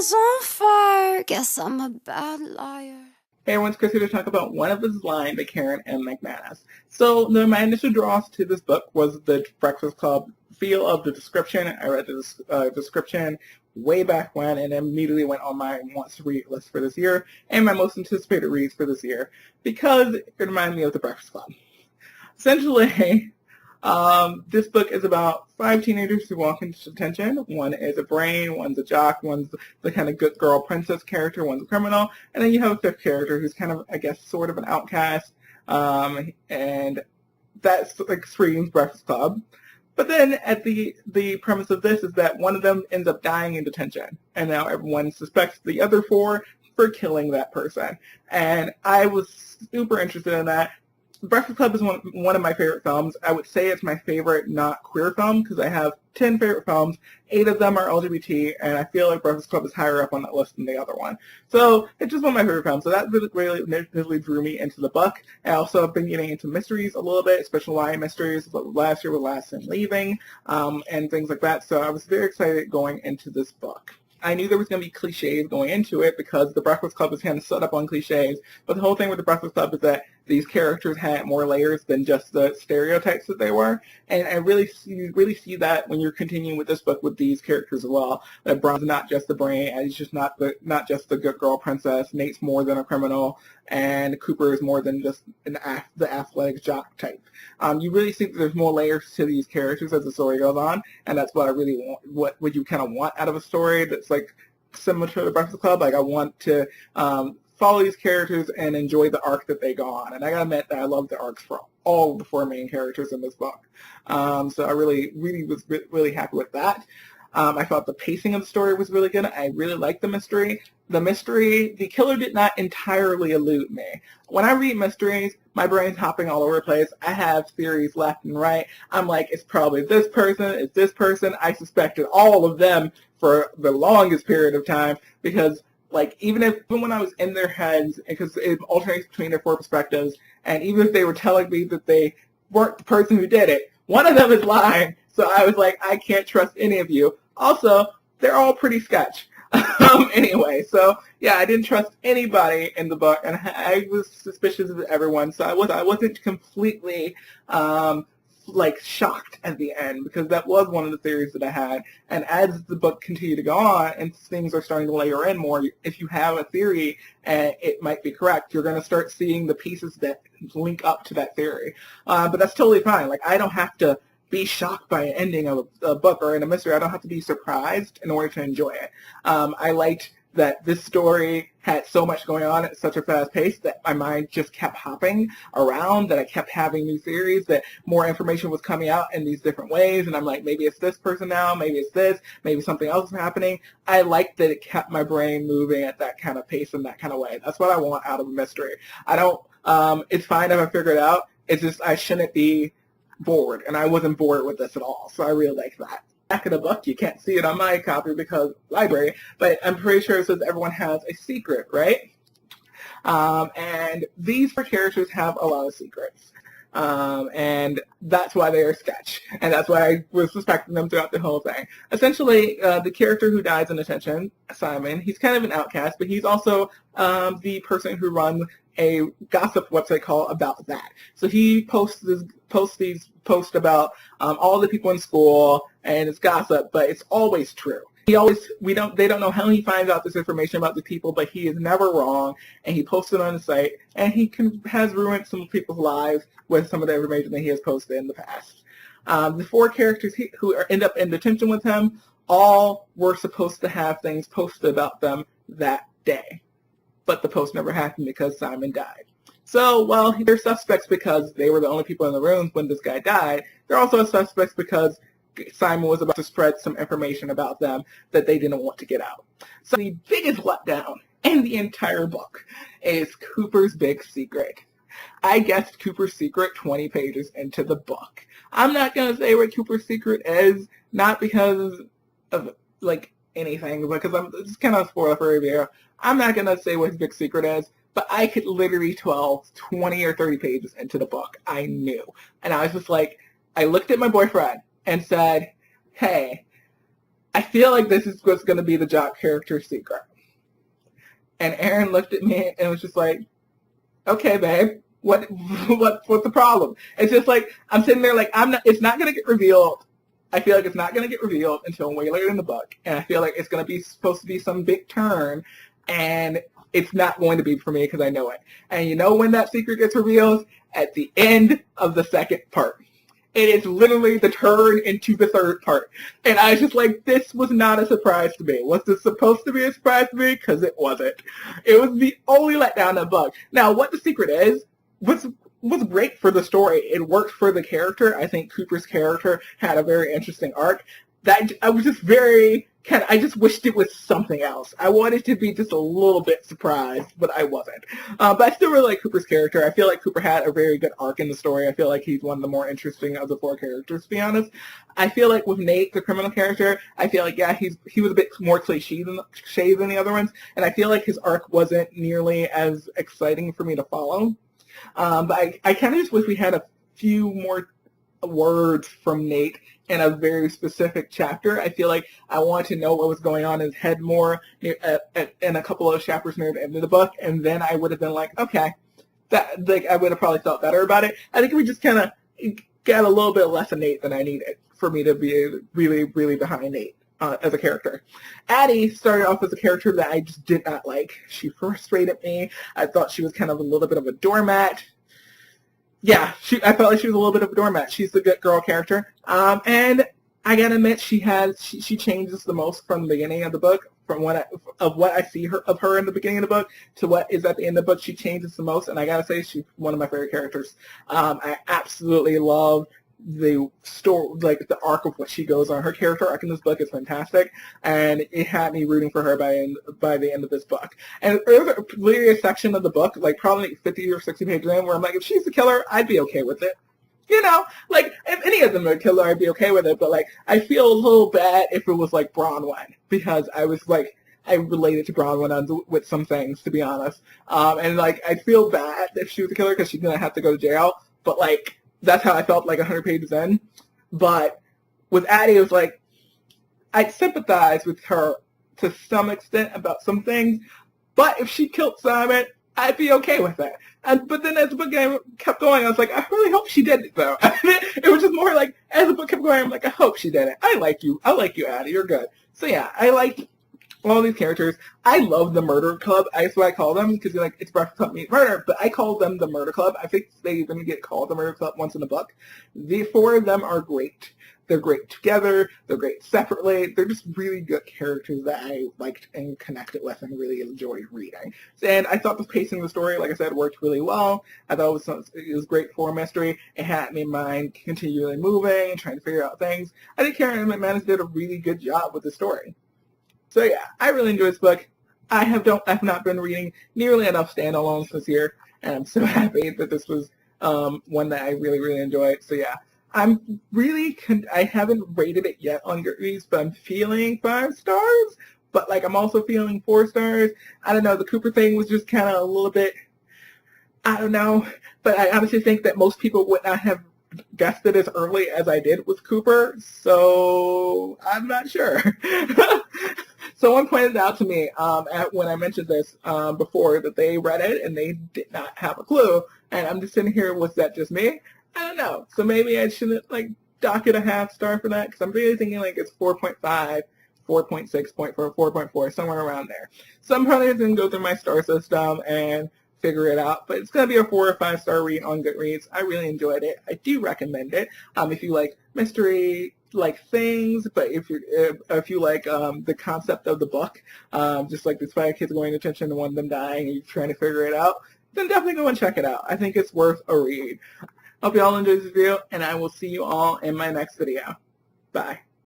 is on fire. Guess I'm a bad liar. Hey everyone, it's Chris here to talk about One of Us Lying by Karen M. McManus. So my initial draws to this book was the Breakfast Club feel of the description. I read the description way back when and immediately went on my wants to read list for this year and my most anticipated reads for this year because it reminded me of the Breakfast Club. Essentially, this book is about 5 teenagers who walk into detention. One is a brain, one's a jock, one's the kind of good girl princess character, one's a criminal, and then you have a fifth character who's kind of, I guess, sort of an outcast, and that's like screams Breakfast Club. But then at the premise of this is that one of them ends up dying in detention, and now everyone suspects the other 4 for killing that person. And I was super interested in that. Breakfast Club is one of my favorite films. I would say it's my favorite not queer film because I have 10 favorite films. 8 of them are LGBT, and I feel like Breakfast Club is higher up on that list than the other one. So it's just one of my favorite films. So that really drew me into the book. I also have been getting into mysteries a little bit, especially YA mysteries. Last year with Last and Leaving, and things like that. So I was very excited going into this book. I knew there was going to be cliches going into it because the Breakfast Club is kind of set up on cliches, but the whole thing with the Breakfast Club is that these characters had more layers than just the stereotypes that they were, and I really see that when you're continuing with this book with these characters as well. That Brown's not just the brain, and he's just not just the good girl princess. Nate's more than a criminal, and Cooper is more than just the athletic jock type. You really see that there's more layers to these characters as the story goes on, and that's what I really want. What you kind of want out of a story that's like similar to the Breakfast Club. Like I want to follow these characters and enjoy the arc that they go on. And I gotta admit that I love the arcs for all the 4 main characters in this book. So I really was really happy with that. I thought the pacing of the story was really good. I really liked the mystery. The killer did not entirely elude me. When I read mysteries, my brain's hopping all over the place. I have theories left and right. I'm like, it's probably this person, it's this person. I suspected all of them for the longest period of time because like, even when I was in their heads, because it alternates between their 4 perspectives, and even if they were telling me that they weren't the person who did it, one of them is lying, so I was like, I can't trust any of you. Also, they're all pretty sketch. Anyway, so, yeah, I didn't trust anybody in the book, and I was suspicious of everyone, so I wasn't completely like shocked at the end because that was one of the theories that I had. And as the book continued to go on and things are starting to layer in more, if you have a theory and it might be correct, you're going to start seeing the pieces that link up to that theory. But that's totally fine. Like I don't have to be shocked by an ending of a book or in a mystery. I don't have to be surprised in order to enjoy it. I liked that this story had so much going on at such a fast pace that my mind just kept hopping around, that I kept having new theories, that more information was coming out in these different ways, and I'm like, maybe it's this person now, maybe it's this, maybe something else is happening. I liked that it kept my brain moving at that kind of pace and that kind of way. That's what I want out of a mystery. I don't, it's fine if I figure it out, it's just I shouldn't be bored, and I wasn't bored with this at all, so I really like that. Back of the book, you can't see it on my copy because library, but I'm pretty sure it says everyone has a secret, right? And these 4 characters have a lot of secrets. And that's why they are sketch, and that's why I was suspecting them throughout the whole thing. Essentially, the character who dies in detention, Simon, he's kind of an outcast, but he's also the person who runs a gossip website called About That. So he posts these posts about all the people in school, and it's gossip, but it's always true. They don't know how he finds out this information about the people, but he is never wrong, and he posts it on the site, and he has ruined some people's lives with some of the information that he has posted in the past. The 4 characters who end up in detention with him all were supposed to have things posted about them that day, but the post never happened because Simon died. So, well, they're suspects because they were the only people in the room when this guy died. They're also suspects because Simon was about to spread some information about them that they didn't want to get out. So the biggest letdown in the entire book is Cooper's big secret. I guessed Cooper's secret 20 pages into the book. I'm not going to say what Cooper's secret is, not because of, like, anything, because it's kind of a spoiler for a review. I'm not going to say what his big secret is, but I could literally tell 20 or 30 pages into the book. I knew. And I was just like, I looked at my boyfriend and said, hey, I feel like this is what's going to be the Jock character secret. And Aaron looked at me and was just like, okay, babe, what's the problem? It's just like, I'm sitting there like, it's not going to get revealed. I feel like it's not going to get revealed until way later in the book. And I feel like it's going to be supposed to be some big turn. And it's not going to be for me because I know it. And you know when that secret gets revealed? At the end of the second part. It is literally the turn into the third part. And I was just like, this was not a surprise to me. Was this supposed to be a surprise to me? Because it wasn't. It was the only letdown in the book. Now, what the secret is, was great for the story. It worked for the character. I think Cooper's character had a very interesting arc. That I was just very I just wished it was something else. I wanted to be just a little bit surprised, but I wasn't. But I still really like Cooper's character. I feel like Cooper had a very good arc in the story. I feel like he's one of the more interesting of the four characters, to be honest. I feel like with Nate, the criminal character, I feel like, yeah, he was a bit more cliche than the other ones, and I feel like his arc wasn't nearly as exciting for me to follow. But I kind of just wish we had a few more words from Nate in a very specific chapter. I feel like I wanted to know what was going on in his head more in a couple of chapters near the end of the book, and then I would have been like, okay, that like I would have probably felt better about it. I think we just kind of got a little bit less of Nate than I needed for me to be really, really behind Nate as a character. Addie started off as a character that I just did not like. She frustrated me. I thought she was kind of a little bit of a doormat. Yeah, I felt like she was a little bit of a doormat. She's the good girl character. And I gotta admit, she changes the most from the beginning of the book, from what I see of her in the beginning of the book to what is at the end of the book. She changes the most, and I gotta say, she's one of my favorite characters. I absolutely love the story, like the arc of what she goes on. Her character arc in this book is fantastic, and it had me rooting for her by the end of this book. And there's a clear section of the book, like probably 50 or 60 pages in, where I'm like, if she's the killer, I'd be okay with it. You know, like, if any of them are killer, I'd be okay with it, but like, I feel a little bad if it was like Bronwyn, because I was like, I related to Bronwyn with some things, to be honest. And like, I feel bad if she was the killer, because she's gonna have to go to jail, but like, that's how I felt like 100 pages in. But with Addie, it was like, I sympathize with her to some extent about some things, but if she killed Simon, I'd be okay with that. But then as the book kept going, I was like, I really hope she did it, though. It was just more like, as the book kept going, I'm like, I hope she did it. I like you, Addie. You're good. So yeah, I liked all these characters. I love the Murder Club. That's what I call them, because like, it's Breakfast Club meets murder, but I call them the Murder Club. I think they even get called the Murder Club once in the book. The four of them are great. They're great together. They're great separately. They're just really good characters that I liked and connected with and really enjoyed reading. And I thought the pacing of the story, like I said, worked really well. I thought it was great for a mystery. It had me mind continually moving and trying to figure out things. I think Karen McManus did a really good job with the story. So yeah, I really enjoyed this book. I've not been reading nearly enough standalones this year, and I'm so happy that this was one that I really, really enjoyed. So yeah, I'm really, I haven't rated it yet on Goodreads, but I'm feeling 5 stars, but like I'm also feeling 4 stars. I don't know, the Cooper thing was just kind of a little bit, I don't know, but I honestly think that most people would not have guessed it as early as I did with Cooper, so I'm not sure. Someone pointed out to me when I mentioned this before that they read it and they did not have a clue, and I'm just sitting here, was that just me? I don't know. So maybe I shouldn't like dock it a half star for that, because I'm really thinking like it's 4.5, 4.6, 4.4, somewhere around there. So I'm probably going to go through my star system and figure it out, but it's going to be a 4 or 5 star read on Goodreads. I really enjoyed it. I do recommend it. If you like mystery, like things, but if you like the concept of the book, just like these 5 kids going to detention and one of them dying and you're trying to figure it out, then definitely go and check it out. I think it's worth a read. Hope you all enjoyed this video, and I will see you all in my next video. Bye.